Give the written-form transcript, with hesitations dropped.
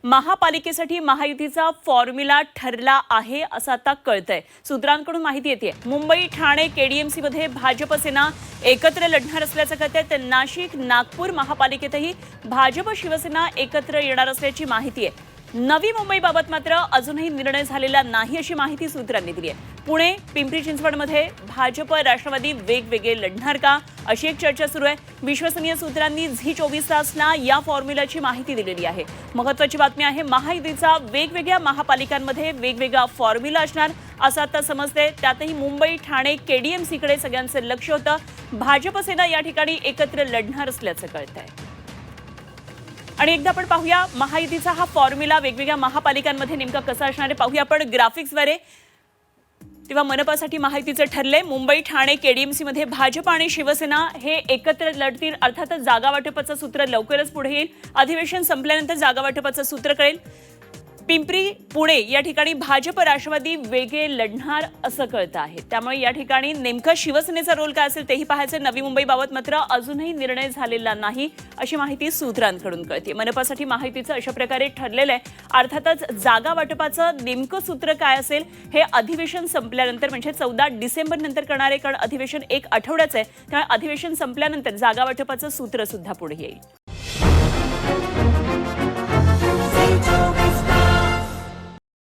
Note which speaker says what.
Speaker 1: महापालिकेसाठी महायुतीचा फॉर्म्युला ठरला आहे असं आता कळतंय। सूत्रांकडून माहिती येते मुंबई ठाणे केडीएमसी मध्ये भाजप सेना एकत्र लढणार असल्याचं कळतंय। तर नाशिक नागपूर महापालिकेतही भाजप शिवसेना एकत्र येणार असल्याची माहिती आहे। नवी मुंबईबाबत मात्र अजूनही निर्णय झालेला नाही अशी माहिती सूत्रांनी दिली आहे। पुणे पिंपरी चिंचवडमध्ये भाजप राष्ट्रवादी वेगवेगळे लढणार का अशी एक चर्चा सुरू आहे। विश्वसनीय सूत्रांनी झी24 तासला या फॉर्म्युलाची माहिती दिलेली आहे। महत्त्वाची बातमी आहे महायुतीचा वेगवेगळ्या महापालिकांमध्ये वेगवेगळा फॉर्म्युला असणार असं आता समजते। त्यातही मुंबई ठाणे केडीएमसीकडे सगळ्यांचं लक्ष होतं। भाजप सेना या ठिकाणी एकत्र लढणार असल्याचं कळतंय। आणि एकदा आपण पाहूया महायुतीचा हा फॉर्म्युला वेगवेगळ्या महापालिकांमध्ये नेमका कसा असणार आहे पाहूया आपण ग्राफिक्सद्वारे। तेव्हा मनपासाठी महायुतीचं ठरले मुंबई ठाणे केडीएमसी मध्ये भाजप आणि शिवसेना हे एकत्र लढतील। अर्थातच जागा वाटपाचं सूत्र लवकरच पुढे येईल। अधिवेशन संपल्यानंतर जागा वाटपाचं सूत्र कळेल। पिंपरी पुणे या ठिकाणी भाजप राष्ट्रवादी वेगळे लढणार असं कळतं आहे। त्यामुळे या ठिकाणी नेमका शिवसेनेचा रोल काय असेल तेही पाहायचं। नवी मुंबईबाबत मात्र अजूनही निर्णय झालेला नाही अशी माहिती सूत्रांकडून कळते। मनपासाठी महायुतीचं अशा प्रकारे ठरलेलं आहे। अर्थातच जागा वाटपाचं नेमकं सूत्र काय असेल हे अधिवेशन संपल्यानंतर म्हणजे 14 डिसेंबर नंतर करणार आहे। कारण अधिवेशन 1 आठवड्याचं आहे। त्यामुळे अधिवेशन संपल्यानंतर जागा वाटपाचं सूत्र सुद्धा पुढे येईल।